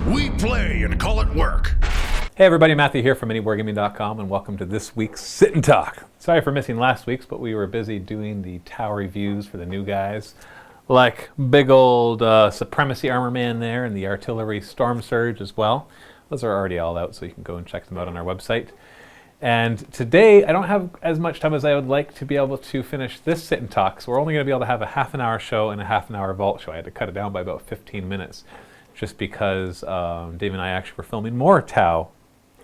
We play and call it work. Hey everybody, Matthew here from MiniWargaming.com, and welcome to this week's Sit and Talk. Sorry for missing last week's, but we were busy doing the Tau reviews for the new guys, like big old Supremacy Armor Man there and the Artillery Storm Surge as well. Those are already all out, so you can go and check them out on our website. And today, I don't have as much time as I would like to be able to finish this Sit and Talk, so we're only going to be able to have a half an hour show and a half an hour vault show. I had to cut it down by about 15 minutes, just because Dave and I actually were filming more Tau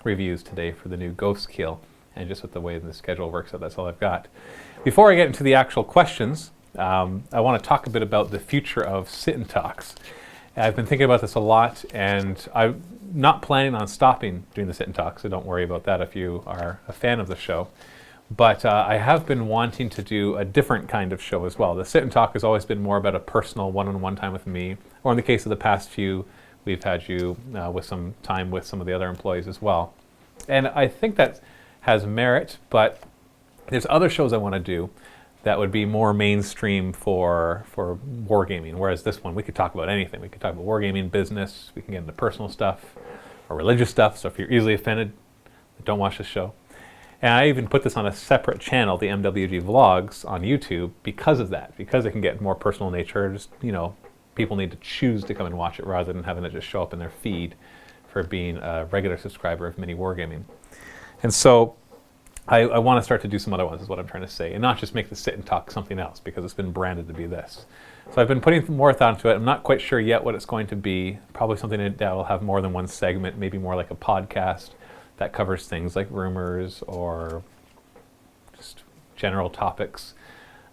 reviews today for the new Ghost Kill, and just with the way the schedule works out, that's all I've got. Before I get into the actual questions, I want to talk a bit about the future of Sit and Talks. I've been thinking about this a lot, and I'm not planning on stopping doing the Sit and Talk, so don't worry about that if you are a fan of the show. But I have been wanting to do a different kind of show as well. The Sit and Talk has always been more about a personal one-on-one time with me, or in the case of the past few, we've had you with some time with some of the other employees as well. And I think that has merit, but there's other shows I want to do that would be more mainstream for wargaming, whereas this one, we could talk about anything. We could talk about wargaming, business, we can get into personal stuff, or religious stuff, so if you're easily offended, don't watch this show. And I even put this on a separate channel, the MWG Vlogs, on YouTube, because of that, because it can get more personal in nature. Just, you know, people need to choose to come and watch it rather than having it just show up in their feed for being a regular subscriber of Mini Wargaming. And so I want to start to do some other ones, is what I'm trying to say, and not just make the Sit and Talk something else, because it's been branded to be this. So I've been putting more thought into it. I'm not quite sure yet what it's going to be. Probably something that will have more than one segment, maybe more like a podcast that covers things like rumors or just general topics.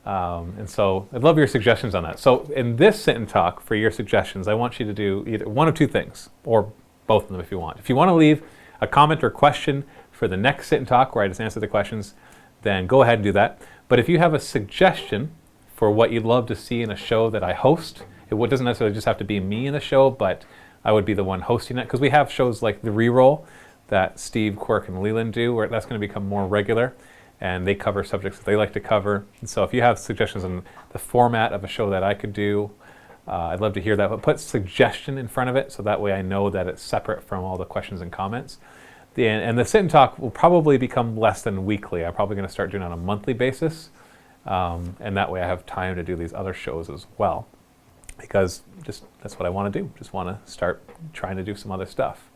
And so I'd love your suggestions on that. So in this Sit and Talk, for your suggestions, I want you to do either one of two things, or both of them if you want. If you want to leave a comment or question for the next Sit and Talk where I just answer the questions, then go ahead and do that. But if you have a suggestion for what you'd love to see in a show that I host, it doesn't necessarily just have to be me in the show, but I would be the one hosting it, because we have shows like The Reroll that Steve, Quirk, and Leland do, where that's going to become more regular, and they cover subjects that they like to cover. And so if you have suggestions on the format of a show that I could do, I'd love to hear that, but put suggestion in front of it, so that way I know that it's separate from all the questions and comments. And the Sit and Talk will probably become less than weekly. I'm probably going to start doing it on a monthly basis, and that way I have time to do these other shows as well, because just that's what I want to do. Just want to start trying to do some other stuff.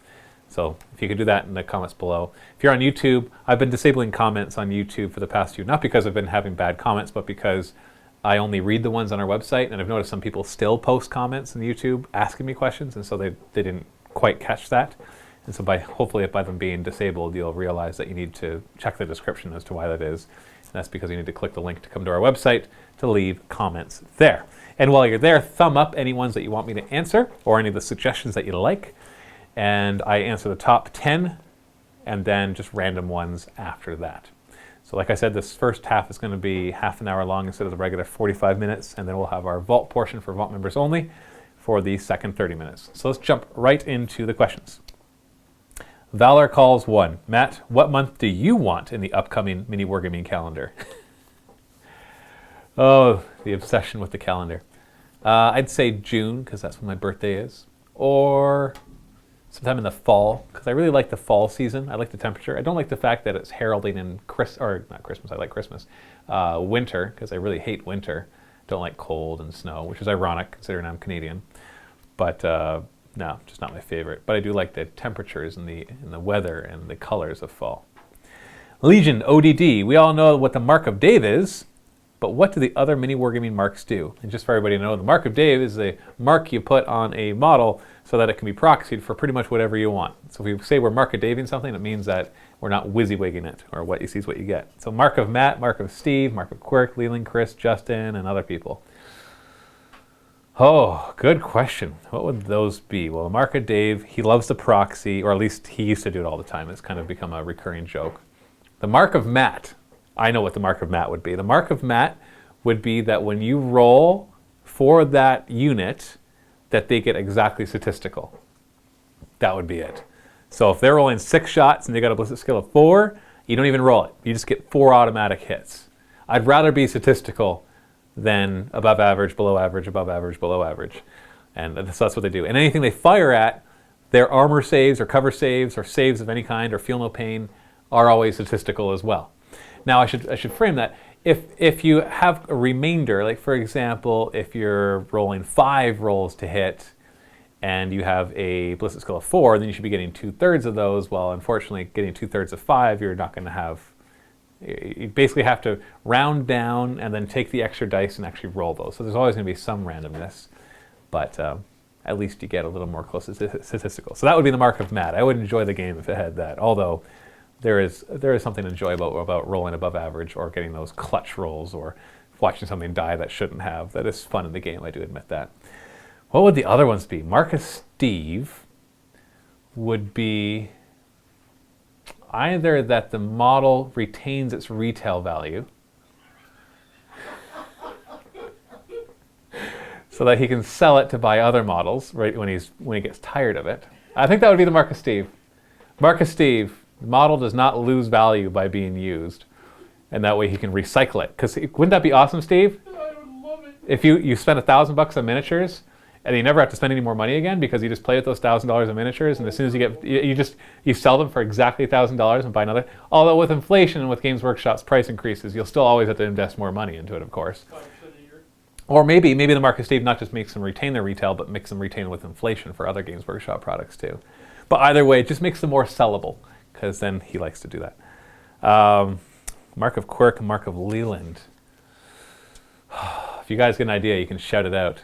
So if you could do that in the comments below. If you're on YouTube, I've been disabling comments on YouTube for the past few, not because I've been having bad comments, but because I only read the ones on our website, and I've noticed some people still post comments on YouTube asking me questions, and so they didn't quite catch that. And so hopefully by them being disabled, you'll realize that you need to check the description as to why that is. And that's because you need to click the link to come to our website to leave comments there. And while you're there, thumb up any ones that you want me to answer, or any of the suggestions that you like. And I answer the top 10, and then just random ones after that. So like I said, this first half is going to be half an hour long instead of the regular 45 minutes, and then we'll have our Vault portion for Vault members only for the second 30 minutes. So let's jump right into the questions. Valor Calls 1. Matt, what month do you want in the upcoming Mini Wargaming calendar? Oh, the obsession with the calendar. I'd say June, because that's when my birthday is. Or sometime in the fall, because I really like the fall season. I like the temperature. I don't like the fact that it's heralding in I like Christmas. Winter, because I really hate winter. Don't like cold and snow, which is ironic considering I'm Canadian. But no, just not my favorite. But I do like the temperatures and the weather and the colors of fall. Legion ODD. We all know what the Mark of Dave is, but what do the other Mini Wargaming marks do? And just for everybody to know, the Mark of Dave is a mark you put on a model so that it can be proxied for pretty much whatever you want. So if we say we're Mark of Daving something, it means that we're not WYSIWYGing it, or what you see is what you get. So Mark of Matt, Mark of Steve, Mark of Quirk, Leland, Chris, Justin, and other people. Oh, good question. What would those be? Well, the Mark of Dave, he loves the proxy, or at least he used to do it all the time. It's kind of become a recurring joke. The Mark of Matt, I know what the Mark of Matt would be. The Mark of Matt would be that when you roll for that unit, that they get exactly statistical. That would be it. So if they're rolling 6 shots and they got a ballistic skill of 4, you don't even roll it. You just get 4 automatic hits. I'd rather be statistical than above average, below average, above average, below average. And so that's what they do. And anything they fire at, their armor saves or cover saves or saves of any kind or feel no pain are always statistical as well. Now I should frame that. If you have a remainder, like for example, if you're rolling 5 rolls to hit and you have a ballistic skill of 4, then you should be getting 2/3 of those. Well, unfortunately, getting 2/3 of 5, you're not going to have. You basically have to round down and then take the extra dice and actually roll those. So there's always going to be some randomness, but at least you get a little more close to statistical. So that would be the mark of Matt. I would enjoy the game if it had that, although there is something to enjoy about rolling above average or getting those clutch rolls or watching something die that shouldn't have. That is fun in the game, I do admit that. What would the other ones be? Mark of Steve would be either that the model retains its retail value so that he can sell it to buy other models right when he gets tired of it. I think that would be the Mark of Steve. Mark of Steve, the model does not lose value by being used, and that way he can recycle it. Because wouldn't that be awesome, Steve? I would love it. If you spend $1,000 on miniatures, and you never have to spend any more money again because you just play with those $1,000 of miniatures, and as soon as you sell them for exactly $1,000 and buy another. Although with inflation and with Games Workshop's price increases, you'll still always have to invest more money into it, of course. 5% a year. Or maybe the Mark of Steve not just makes them retain their retail, but makes them retain with inflation for other Games Workshop products too. But either way, it just makes them more sellable, because then he likes to do that. Mark of Quirk and Mark of Leland. If you guys get an idea, you can shout it out.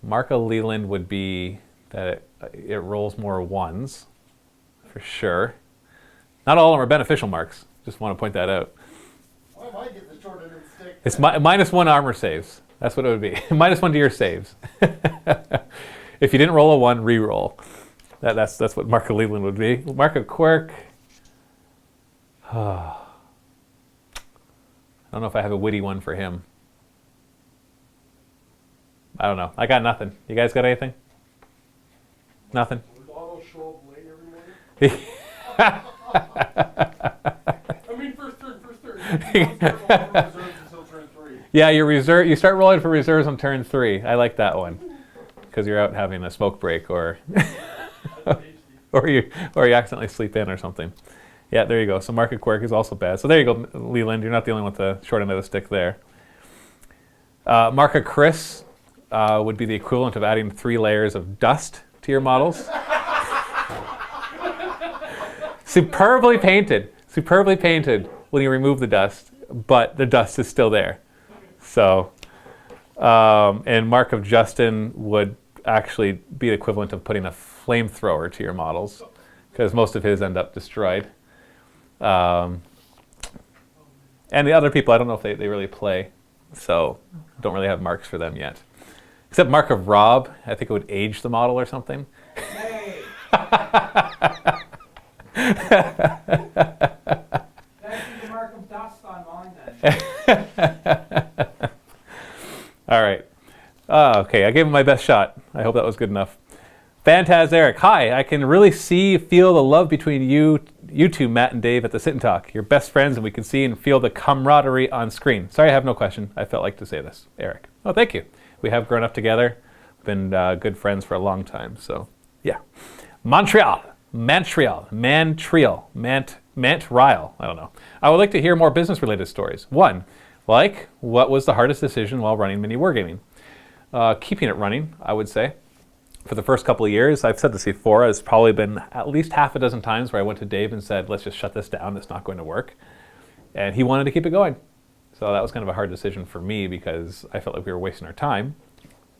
Mark of Leland would be that it rolls more 1s, for sure. Not all of them are beneficial marks. Just want to point that out. Why am I getting the short end of the stick? It's -1 armor saves. That's what it would be. -1 to your saves. If you didn't roll a 1, re-roll. That's what Mark of Leland would be. Mark of Quirk. I don't know if I have a witty one for him. I don't know. I got nothing. You guys got anything? Nothing? Would Otto show up late every morning? I mean, first turn. You don't start rolling for reserves until turn 3. Yeah, you start rolling for reserves on turn 3. I like that one. Because you're out having a smoke break or or you accidentally sleep in or something. Yeah, there you go. So Mark of Quirk is also bad. So there you go, Leland. You're not the only one with the short end of the stick there. Mark of Chris would be the equivalent of adding 3 layers of dust to your models. Superbly painted when you remove the dust, but the dust is still there. So, and Mark of Justin would actually be the equivalent of putting a flamethrower to your models, because most of his end up destroyed. And the other people, I don't know if they really play, so don't really have marks for them yet. Except Mark of Rob, I think it would age the model or something. Hey! That'd be the mark of dust on mine then. All right. Okay, I gave him my best shot. I hope that was good enough. Phantaz Eric, hi. I can really feel the love between you two, Matt and Dave, at the Sit and Talk. You're best friends, and we can see and feel the camaraderie on screen. Sorry, I have no question. I felt like to say this, Eric. Oh, thank you. We have grown up together, been good friends for a long time. So, yeah. Montreal. I don't know. I would like to hear more business-related stories. 1, like, what was the hardest decision while running Mini Wargaming? Keeping it running, I would say. For the first couple of years, I've said this before, it's probably been at least half a dozen times where I went to Dave and said, let's just shut this down, it's not going to work. And he wanted to keep it going. So that was kind of a hard decision for me because I felt like we were wasting our time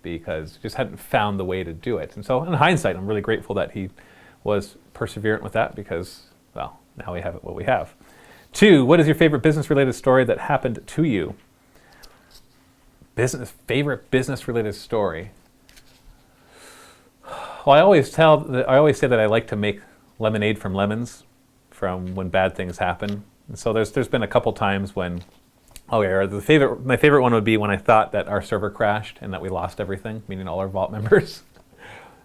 because we just hadn't found the way to do it. And so in hindsight, I'm really grateful that he was perseverant with that because, well, now we have what we have. 2, what is your favorite business-related story that happened to you? Favorite business-related story? Well, I always say that I like to make lemonade from lemons from when bad things happen. And so there's been a couple times when, my favorite one would be when I thought that our server crashed and that we lost everything, meaning all our vault members.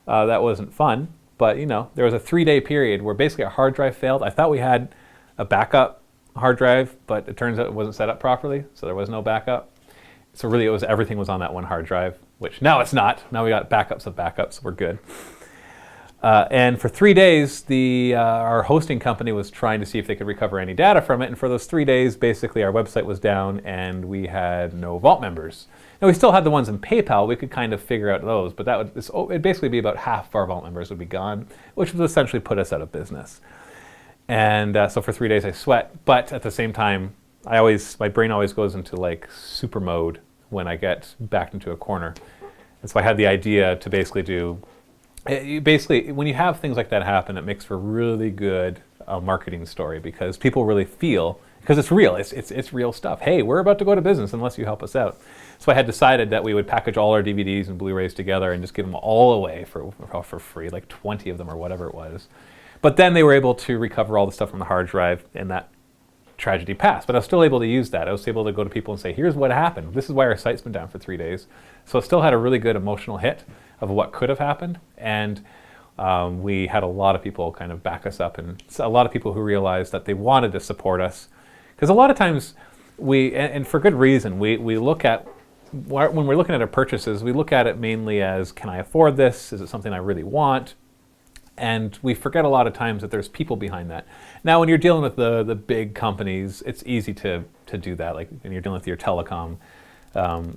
That wasn't fun, but there was a 3-day period where basically our hard drive failed. I thought we had a backup hard drive, but it turns out it wasn't set up properly, so there was no backup. So really everything was on that one hard drive, which now it's not. Now we got backups of backups, we're good. And for 3 days, our hosting company was trying to see if they could recover any data from it. And for those 3 days, basically, our website was down and we had no Vault members. Now, we still had the ones in PayPal. We could kind of figure out those, but it'd basically be about half of our Vault members would be gone, which would essentially put us out of business. And so for 3 days, I sweat. But at the same time, my brain always goes into like super mode when I get backed into a corner. And so I had the idea to basically when you have things like that happen, it makes for a really good marketing story because people really feel, because it's real, it's real stuff. Hey, we're about to go to business unless you help us out. So I had decided that we would package all our DVDs and Blu-rays together and just give them all away for free, like 20 of them or whatever it was. But then they were able to recover all the stuff from the hard drive, and that tragedy passed. But I was still able to use that. I was able to go to people and say, here's what happened. This is why our site's been down for 3 days. So it still had a really good emotional hit of what could have happened. And we had a lot of people kind of back us up, and a lot of people who realized that they wanted to support us. Because a lot of times and for good reason, we look at, when we're looking at our purchases, we look at it mainly as, can I afford this? Is it something I really want? And we forget a lot of times that there's people behind that. Now, when you're dealing with the big companies, it's easy to do that. Like when you're dealing with your telecom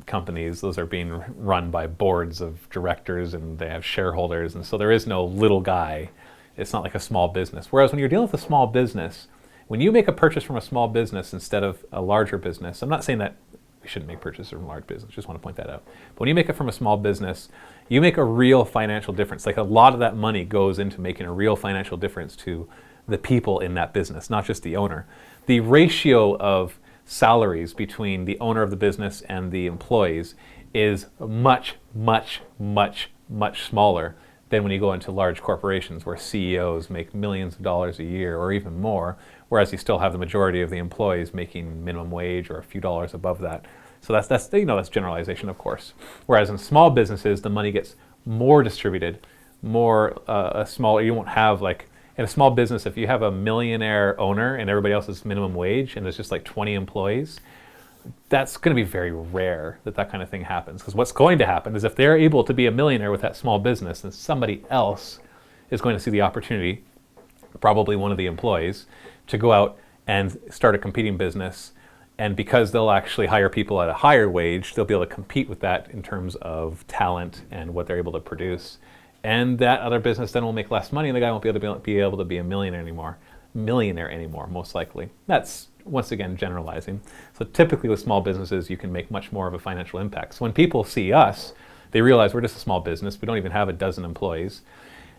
companies, those are being run by boards of directors and they have shareholders. And so there is no little guy. It's not like a small business. Whereas when you're dealing with a small business, when you make a purchase from a small business instead of a larger business, I'm not saying that we shouldn't make purchases from large business, just want to point that out. But when you make it from a small business, you make a real financial difference. Like a lot of that money goes into making a real financial difference to the people in that business, not just the owner. The ratio of salaries between the owner of the business and the employees is much, much, much, much smaller than when you go into large corporations where CEOs make millions of dollars a year or even more, whereas you still have the majority of the employees making minimum wage or a few dollars above that. So that's generalization, of course. Whereas in small businesses, the money gets more distributed, more smaller. You won't have like, in a small business, if you have a millionaire owner and everybody else is minimum wage and there's just like 20 employees, that's going to be very rare that kind of thing happens. Because what's going to happen is if they're able to be a millionaire with that small business, then somebody else is going to see the opportunity, probably one of the employees, to go out and start a competing business. And because they'll actually hire people at a higher wage, they'll be able to compete with that in terms of talent and what they're able to produce. And that other business then will make less money, and the guy won't be able to be a millionaire anymore, most likely. That's, once again, generalizing. So typically with small businesses, you can make much more of a financial impact. So when people see us, they realize we're just a small business. We don't even have a dozen employees.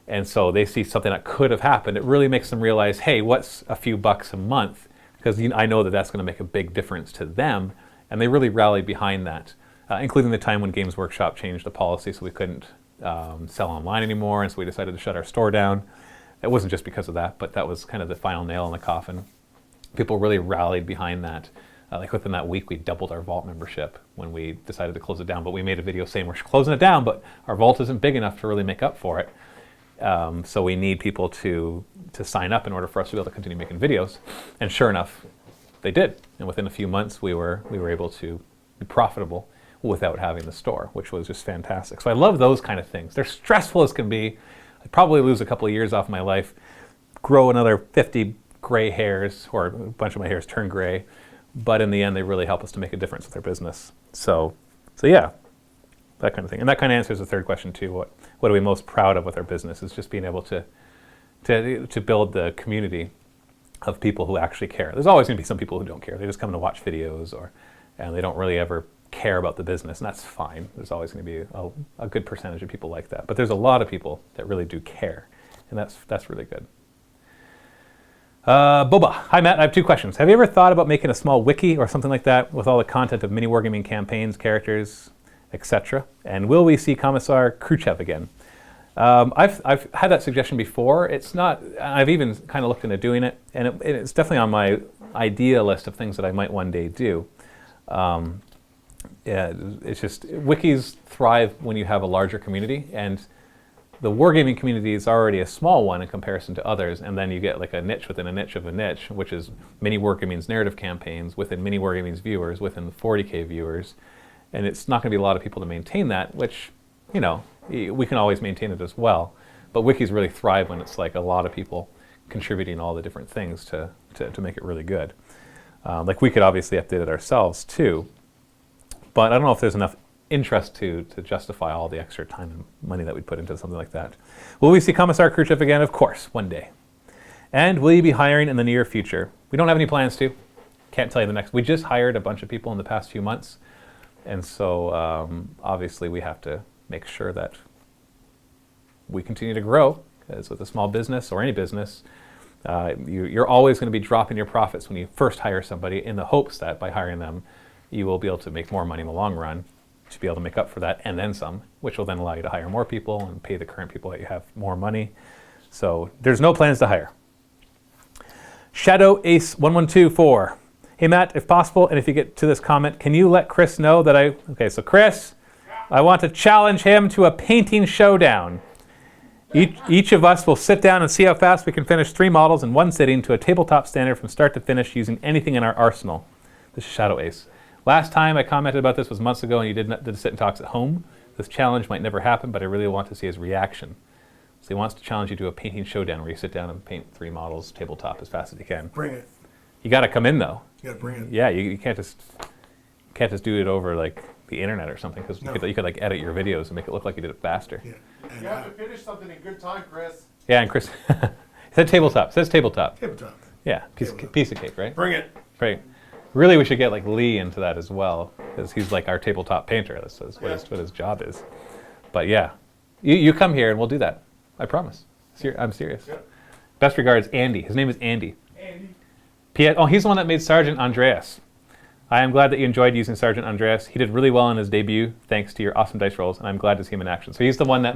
And so they see something that could have happened. It really makes them realize, hey, what's a few bucks a month? Because I know that that's going to make a big difference to them. And they really rallied behind that, including the time when Games Workshop changed the policy so we couldn't sell online anymore. And so we decided to shut our store down. It wasn't just because of that, but that was kind of the final nail in the coffin. People really rallied behind that. Like within that week, we doubled our Vault membership when we decided to close it down. But we made a video saying we're closing it down, but our Vault isn't big enough to really make up for it. So we need people to sign up in order for us to be able to continue making videos. And sure enough, they did. And within a few months, we were able to be profitable without having the store, which was just fantastic. So I love those kind of things. They're stressful as can be. I'd probably lose a couple of years off my life, grow another 50 gray hairs, or a bunch of my hairs turn gray. But in the end, they really help us to make a difference with our business. So yeah, that kind of thing. And that kind of answers the third question too. What are we most proud of with our business is just being able to build the community of people who actually care. There's always going to be some people who don't care. They just come to watch videos, and they don't really ever care about the business, and that's fine. There's always going to be a good percentage of people like that. But there's a lot of people that really do care, and that's really good. Boba, hi Matt, I have 2 questions. Have you ever thought about making a small wiki or something like that with all the content of mini wargaming campaigns, characters, etc.? And will we see Commissar Khrushchev again? I've had that suggestion before. It's not. I've even kind of looked into doing it, and it's definitely on my idea list of things that I might one day do. Yeah, it's just wikis thrive when you have a larger community, and the wargaming community is already a small one in comparison to others, and then you get like a niche within a niche of a niche, which is mini wargaming's narrative campaigns within mini wargaming's viewers within the 40K viewers, and it's not going to be a lot of people to maintain that, which we can always maintain it as well. But wikis really thrive when it's like a lot of people contributing all the different things to make it really good. Like we could obviously update it ourselves too, but I don't know if there's enough interest to justify all the extra time and money that we'd put into something like that. Will we see Commissar Khrushchev again? Of course, one day. And will you be hiring in the near future? We don't have any plans to. Can't tell you the next. We just hired a bunch of people in the past few months, and so obviously we have to make sure that we continue to grow, because with a small business or any business, you're always going to be dropping your profits when you first hire somebody, in the hopes that by hiring them, you will be able to make more money in the long run to be able to make up for that and then some, which will then allow you to hire more people and pay the current people that you have more money. So there's no plans to hire. Shadow Ace 1124. Hey Matt, if possible, and if you get to this comment, can you let Chris know that okay, so Chris, I want to challenge him to a painting showdown. Each of us will sit down and see how fast we can finish 3 models in one sitting to a tabletop standard from start to finish using anything in our arsenal. This is Shadow Ace. Last time I commented about this was months ago, and you did the sit and talks at home. This challenge might never happen, but I really want to see his reaction. So he wants to challenge you to a painting showdown where you sit down and paint 3 models tabletop as fast as you can. Bring it. You got to come in though. You gotta bring it. Yeah, you can't just do it over like the internet or something, because No. you could like edit your videos and make it look like you did it faster. Yeah. And You have to finish something in good time, Chris. Yeah, and Chris, it said tabletop. It says tabletop. tabletop. Yeah, piece of cake, right? Bring it. Right. Really, we should get like Lee into that as well, because he's like our tabletop painter. That's what his job is. But yeah, you come here and we'll do that. I promise. I'm serious. Yeah. Best regards, Andy. His name is Andy. Andy. He's the one that made Sergeant Andreas. I am glad that you enjoyed using Sergeant Andreas. He did really well in his debut, thanks to your awesome dice rolls, and I'm glad to see him in action. So he's the one that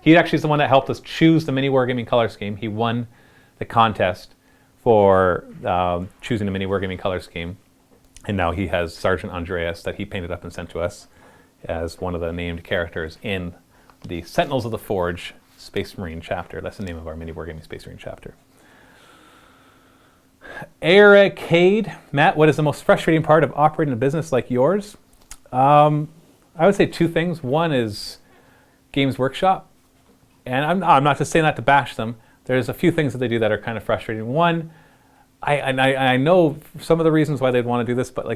he actually is the one that helped us choose the Mini Wargaming color scheme. He won the contest for choosing the Mini Wargaming color scheme, and now he has Sergeant Andreas that he painted up and sent to us as one of the named characters in the Sentinels of the Forge Space Marine chapter. That's the name of our Mini Wargaming Space Marine chapter. Aircade, Matt, what is the most frustrating part of operating a business like yours? I would say 2 things. One is Games Workshop, and I'm not just saying that to bash them. There's a few things that they do that are kind of frustrating. One, I know some of the reasons why they'd want to do this, but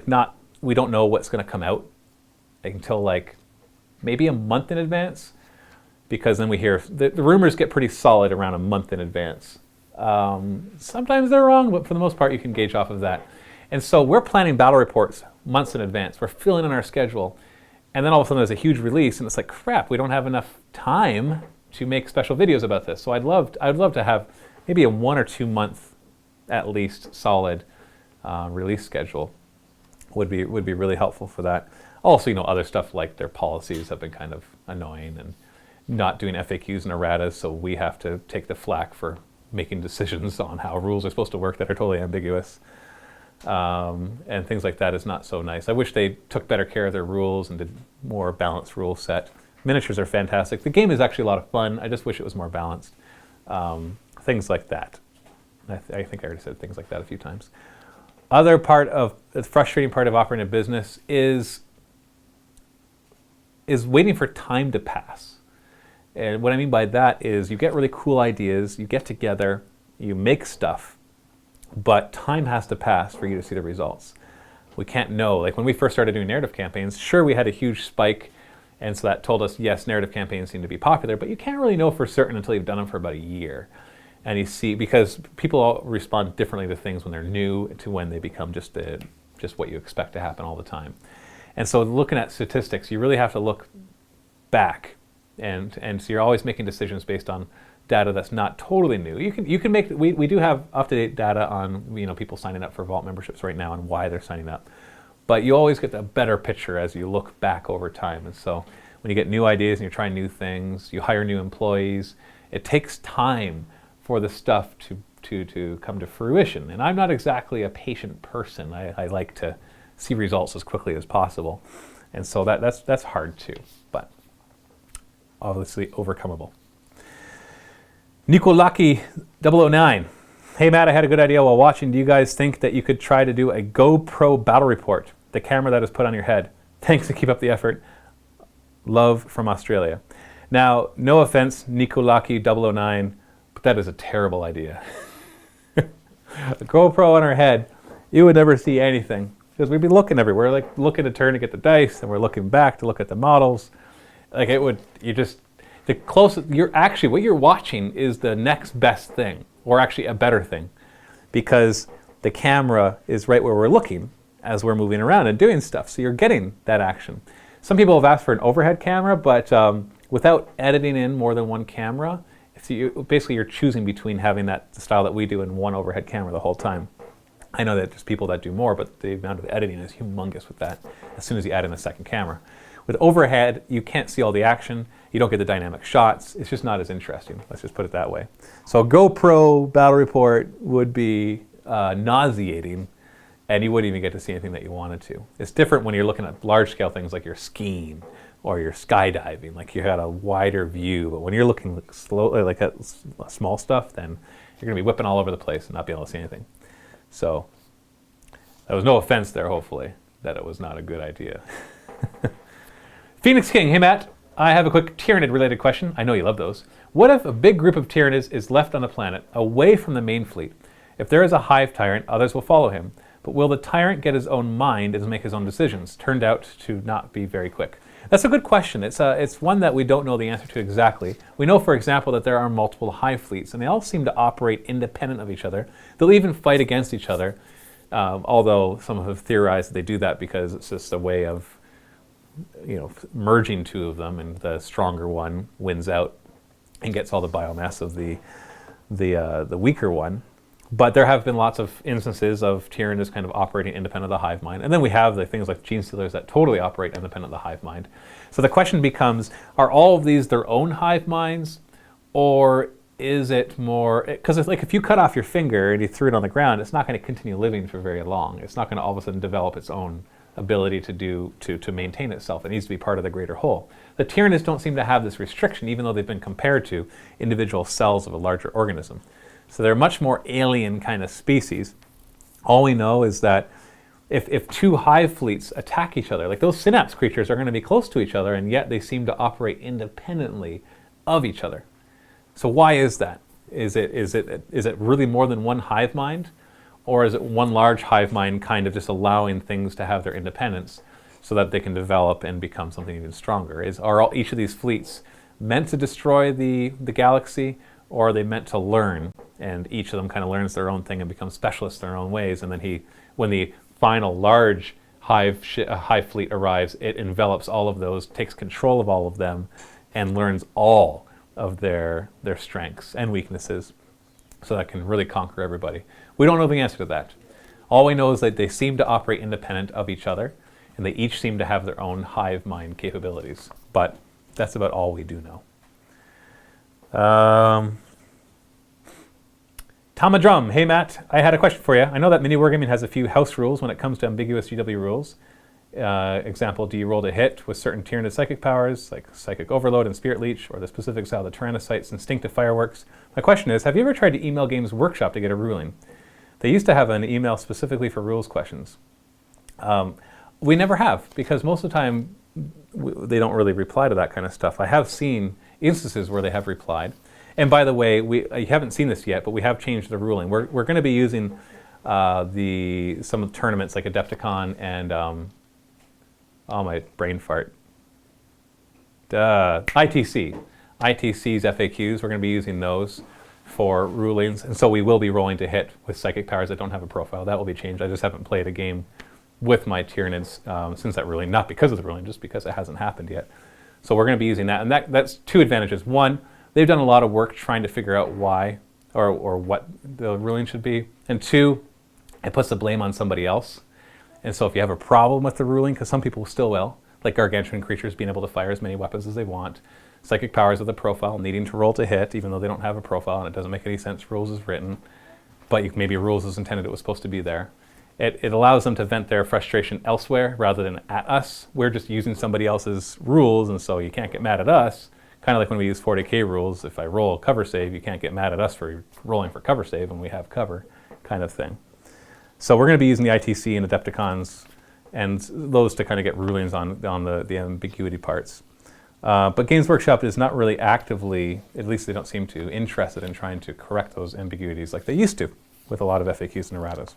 we don't know what's going to come out until like maybe a month in advance, because then we hear the rumors get pretty solid around a month in advance. Sometimes they're wrong, but for the most part, you can gauge off of that. And so we're planning battle reports months in advance. We're filling in our schedule. And then all of a sudden there's a huge release, and it's like, crap, we don't have enough time to make special videos about this. So I'd love to have maybe a 1 or 2 month, at least, solid release schedule. Would be really helpful for that. Also, other stuff like their policies have been kind of annoying, and not doing FAQs and erratas, so we have to take the flack for making decisions on how rules are supposed to work that are totally ambiguous. And things like that is not so nice. I wish they took better care of their rules and did more balanced rule set. Miniatures are fantastic. The game is actually a lot of fun. I just wish it was more balanced. Things like that. I think I already said things like that a few times. The frustrating part of operating a business is waiting for time to pass. And what I mean by that is you get really cool ideas, you get together, you make stuff, but time has to pass for you to see the results. We can't know. Like when we first started doing narrative campaigns, sure, we had a huge spike, and so that told us, yes, narrative campaigns seem to be popular, but you can't really know for certain until you've done them for about a year. And you see, because people all respond differently to things when they're new to when they become just what you expect to happen all the time. And so looking at statistics, you really have to look back. And so you're always making decisions based on data that's not totally new. You can make, we do have up-to-date data on people signing up for Vault memberships right now and why they're signing up, but you always get a better picture as you look back over time. And so when you get new ideas and you're trying new things, you hire new employees, it takes time for the stuff to come to fruition. And I'm not exactly a patient person. I like to see results as quickly as possible, and so that's hard too, but obviously overcomable. Nikolaki 009. Hey Matt, I had a good idea while watching. Do you guys think that you could try to do a GoPro battle report? The camera that is put on your head. Thanks, and keep up the effort. Love from Australia. Now, no offense, Nikolaki 009, but that is a terrible idea. A GoPro on our head, you would never see anything because we'd be looking everywhere, like looking to turn to get the dice, and we're looking back to look at the models. Like it would, the closest, what you're watching is the next best thing, or actually a better thing, because the camera is right where we're looking as we're moving around and doing stuff. So you're getting that action. Some people have asked for an overhead camera, but without editing in more than one camera, basically you're choosing between having the style that we do and one overhead camera the whole time. I know that there's people that do more, but the amount of editing is humongous with that as soon as you add in a second camera. With overhead, you can't see all the action. You don't get the dynamic shots. It's just not as interesting. Let's just put it that way. So a GoPro battle report would be nauseating, and you wouldn't even get to see anything that you wanted to. It's different when you're looking at large-scale things like you're skiing or you're skydiving, like you had a wider view. But when you're looking slowly, like at small stuff, then you're going to be whipping all over the place and not be able to see anything. So there was no offense there, hopefully, that it was not a good idea. Phoenix King, hey Matt, I have a quick Tyranid-related question. I know you love those. What if a big group of Tyranids is left on the planet, away from the main fleet? If there is a hive tyrant, others will follow him. But will the tyrant get his own mind and make his own decisions? Turned out to not be very quick. That's a good question. It's one that we don't know the answer to exactly. We know, for example, that there are multiple hive fleets, and they all seem to operate independent of each other. They'll even fight against each other, although some have theorized that they do that because it's just a way of merging two of them, and the stronger one wins out and gets all the biomass of the weaker one. But there have been lots of instances of Tyranids kind of operating independent of the hive mind. And then we have the things like gene stealers that totally operate independent of the hive mind. So the question becomes, are all of these their own hive minds? Or is it more, because it's like if you cut off your finger and you threw it on the ground, it's not going to continue living for very long. It's not going to all of a sudden develop its own ability to maintain itself. It needs to be part of the greater whole. The Tyranids don't seem to have this restriction, even though they've been compared to individual cells of a larger organism. So they're a much more alien kind of species. All we know is that if two hive fleets attack each other, like those synapse creatures are going to be close to each other, and yet they seem to operate independently of each other. So why is that? Is it really more than one hive mind? Or is it one large hive mind kind of just allowing things to have their independence so that they can develop and become something even stronger? Are each of these fleets meant to destroy the galaxy, or are they meant to learn? And each of them kind of learns their own thing and becomes specialists in their own ways. And then when the final large hive fleet arrives, it envelops all of those, takes control of all of them, and learns all of their strengths and weaknesses, so that can really conquer everybody. We don't know the answer to that. All we know is that they seem to operate independent of each other, and they each seem to have their own hive mind capabilities. But that's about all we do know. Tamadrum, hey Matt, I had a question for you. I know that Mini Wargaming has a few house rules when it comes to ambiguous GW rules. Example, do you roll to hit with certain Tyranid psychic powers, like Psychic Overload and Spirit Leech, or the specific style of the Tyrannocytes, Instinctive Fireworks? My question is, have you ever tried to email Games Workshop to get a ruling? They used to have an email specifically for rules questions. We never have, because most of the time they don't really reply to that kind of stuff. I have seen instances where they have replied. And by the way, you haven't seen this yet, but we have changed the ruling. We're going to be using some tournaments like Adepticon and oh, my brain fart. ITC's FAQs. We're going to be using those for rulings, and so we will be rolling to hit with psychic powers that don't have a profile. That will be changed. I just haven't played a game with my Tyranids since that ruling, not because of the ruling, just because it hasn't happened yet. So we're going to be using that, and that's two advantages. One, they've done a lot of work trying to figure out why or what the ruling should be. And two, it puts the blame on somebody else. And so if you have a problem with the ruling, because some people still will, like gargantuan creatures being able to fire as many weapons as they want, psychic powers with a profile needing to roll to hit, even though they don't have a profile and it doesn't make any sense, rules is written, but maybe rules is intended it was supposed to be there. It allows them to vent their frustration elsewhere rather than at us. We're just using somebody else's rules, and so you can't get mad at us. Kind of like when we use 40k rules, if I roll a cover save, you can't get mad at us for rolling for cover save when we have cover, kind of thing. So we're going to be using the ITC and Adepticons and those to kind of get rulings on the ambiguity parts. But Games Workshop is not really actively, at least they don't seem to, interested in trying to correct those ambiguities like they used to with a lot of FAQs and erratas.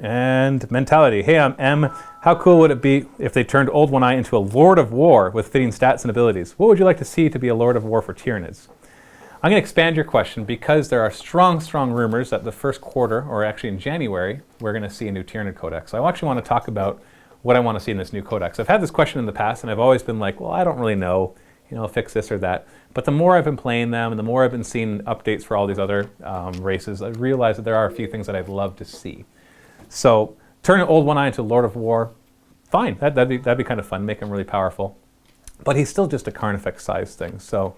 And mentality. Hey, I'm M. How cool would it be if they turned Old One-Eye into a Lord of War with fitting stats and abilities? What would you like to see to be a Lord of War for Tyranids? I'm going to expand your question because there are strong rumors that the first quarter, or actually in January, we're going to see a new Tyranid Codex. So I actually want to talk about what I want to see in this new Codex. I've had this question in the past, and I've always been like, well, I don't really know, fix this or that. But the more I've been playing them, and the more I've been seeing updates for all these other races, I realize that there are a few things that I'd love to see. So turning Old One-Eye into Lord of War, fine. That'd be kind of fun. Make him really powerful. But he's still just a Carnifex size thing. So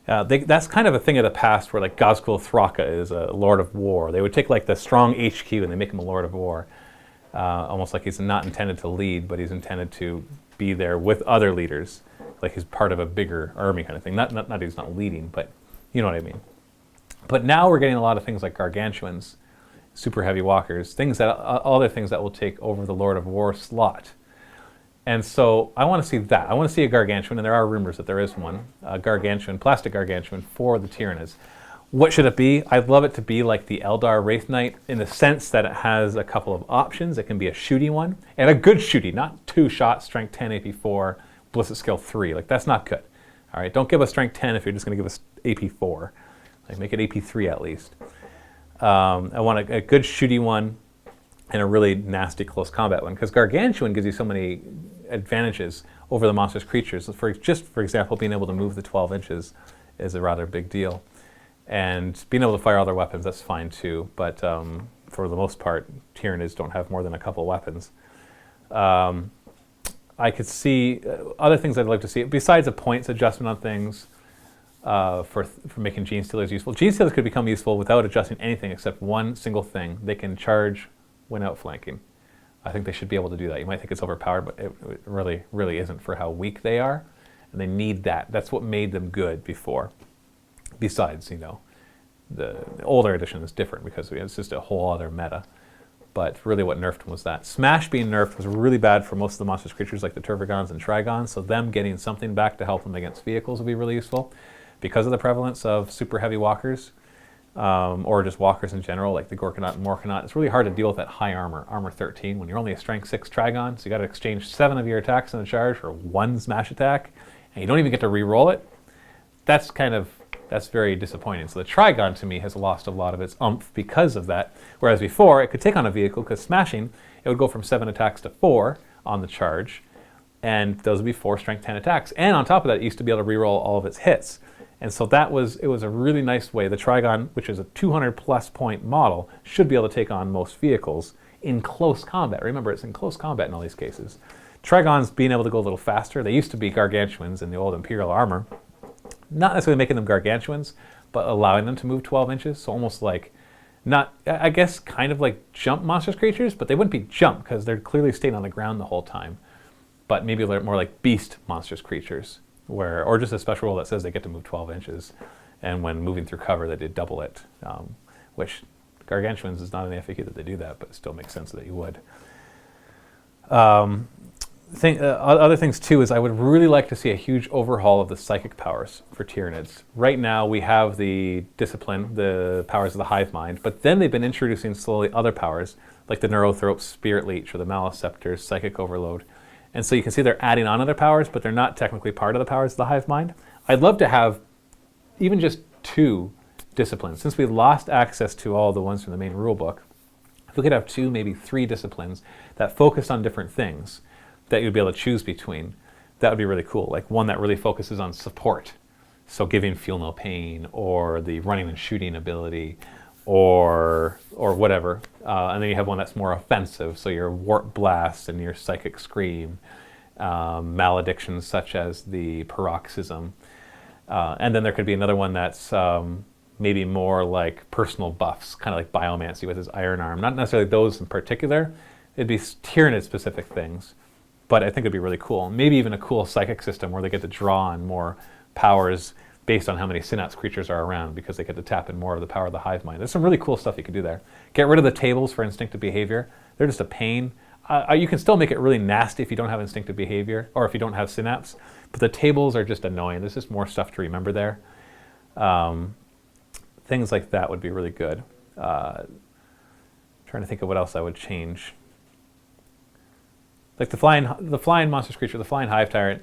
that's kind of a thing of the past where like Ghazghkull Thraka is a Lord of War. They would take like the strong HQ and they make him a Lord of War. Almost like he's not intended to lead, but he's intended to be there with other leaders. Like he's part of a bigger army kind of thing. Not he's not leading, but you know what I mean. But now we're getting a lot of things like Gargantuans, super heavy walkers, other things that will take over the Lord of War slot. And so I want to see that. I want to see a Gargantuan, and there are rumors that there is one, a Gargantuan, plastic Gargantuan for the Tyranids. What should it be? I'd love it to be like the Eldar Wraith Knight in the sense that it has a couple of options. It can be a shooty one, and a good shooty, not 2-shot, strength 10, AP 4, ballistic skill 3. Like, that's not good. All right, don't give us strength 10 if you're just going to give us AP 4. Like, make it AP 3 at least. I want a good shooty one and a really nasty close combat one, because Gargantuan gives you so many advantages over the monstrous creatures. For example, being able to move the 12 inches is a rather big deal. And being able to fire all their weapons, that's fine too. But for the most part, Tyranids don't have more than a couple weapons. I could see other things I'd like to see, besides a points adjustment on things, for making Gene Stealers useful. Gene Stealers could become useful without adjusting anything except one single thing. They can charge when outflanking. I think they should be able to do that. You might think it's overpowered, but it really, really isn't for how weak they are. And they need that. That's what made them good before. Besides, the older edition is different because it's just a whole other meta. But really what nerfed them was that. Smash being nerfed was really bad for most of the monstrous creatures like the Turvagons and Trigons, so them getting something back to help them against vehicles would be really useful. Because of the prevalence of super heavy walkers, or just walkers in general, like the Gorkanaut and Morkanaut, it's really hard to deal with that high armor 13, when you're only a strength 6 Trigon, so you got to exchange 7 of your attacks in a charge for 1 smash attack, and you don't even get to re-roll it. That's very disappointing. So the Trigon, to me, has lost a lot of its oomph because of that, whereas before, it could take on a vehicle, because smashing, it would go from 7 attacks to 4 on the charge, and those would be 4 strength 10 attacks. And on top of that, it used to be able to re-roll all of its hits. And so it was a really nice way. The Trigon, which is a 200+ point model, should be able to take on most vehicles in close combat. Remember, it's in close combat in all these cases. Trigons being able to go a little faster. They used to be Gargantuans in the old Imperial armor. Not necessarily making them Gargantuans, but allowing them to move 12 inches. So almost like, I guess kind of like jump monstrous creatures, but they wouldn't be jump because they're clearly staying on the ground the whole time. But maybe they're more like beast monstrous creatures. Or just a special rule that says they get to move 12 inches, and when moving through cover, they did double it, which Gargantuans is not an FAQ that they do that, but it still makes sense that you would. Other things too is I would really like to see a huge overhaul of the psychic powers for Tyranids. Right now we have the discipline, the powers of the hive mind, but then they've been introducing slowly other powers, like the Neurothrope, Spirit Leech, or the Maliceptors, Psychic Overload. And so you can see they're adding on other powers, but they're not technically part of the powers of the hive mind. I'd love to have even just 2 disciplines. Since we lost access to all the ones from the main rulebook, if we could have 2, maybe 3 disciplines that focused on different things that you'd be able to choose between, that would be really cool. Like one that really focuses on support. So giving Feel No Pain, or the running and shooting ability, or whatever. And then you have one that's more offensive, so your Warp Blast and your Psychic Scream, maledictions such as the Paroxysm. And then there could be another one that's maybe more like personal buffs, kind of like Biomancy with his Iron Arm. Not necessarily those in particular, it'd be Tyranid-specific things, but I think it'd be really cool. Maybe even a cool psychic system where they get to draw on more powers based on how many Synapse creatures are around, because they get to tap in more of the power of the hive mind. There's some really cool stuff you could do there. Get rid of the tables for instinctive behavior. They're just a pain. you can still make it really nasty if you don't have instinctive behavior or if you don't have synapse, but the tables are just annoying. There's just more stuff to remember there. Things like that would be really good. Trying to think of what else I would change. Like the flying monstrous creature, the flying hive tyrant,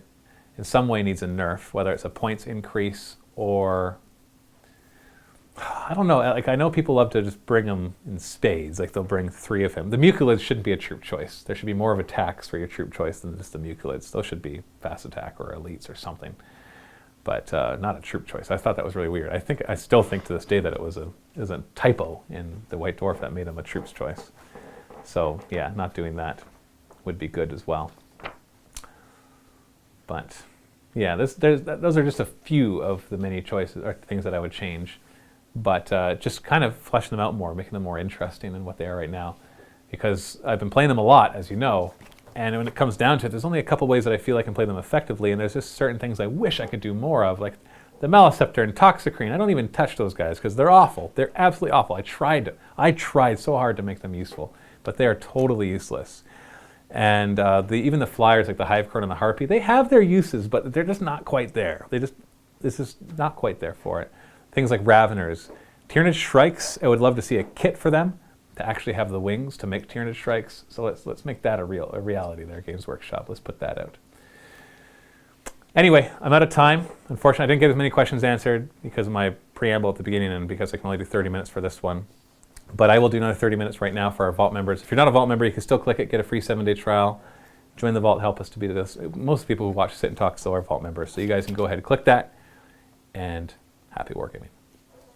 in some way needs a nerf, whether it's a points increase or I don't know. Like I know people love to just bring them in spades. Like they'll bring 3 of him. The muculids shouldn't be a troop choice. There should be more of attacks for your troop choice than just the muculids. Those should be fast attack or elites or something, but not a troop choice. I thought that was really weird. I still think to this day that it was a typo in the White Dwarf that made him a troops choice. So yeah, not doing that would be good as well. But yeah, those are just a few of the many choices or things that I would change. But just kind of fleshing them out more, making them more interesting than what they are right now. Because I've been playing them a lot, as you know, and when it comes down to it, there's only a couple ways that I feel I can play them effectively, and there's just certain things I wish I could do more of, like the Maliceptor and Toxicrene. I don't even touch those guys because they're awful. They're absolutely awful. I tried so hard to make them useful, but they are totally useless. And even the flyers like the Hivecorn and the Harpy, they have their uses, but they're just not quite there. This is not quite there for it. Things like Raveners. Tyrannid Shrikes, I would love to see a kit for them to actually have the wings to make Tyrannid Shrikes. So let's make that a reality there, Games Workshop. Let's put that out. Anyway, I'm out of time. Unfortunately, I didn't get as many questions answered because of my preamble at the beginning and because I can only do 30 minutes for this one. But I will do another 30 minutes right now for our Vault members. If you're not a Vault member, you can still click it, get a free 7-day trial. Join the Vault, help us to be this. Most people who watch Sit and Talk still are Vault members. So you guys can go ahead and click that. And happy wargaming.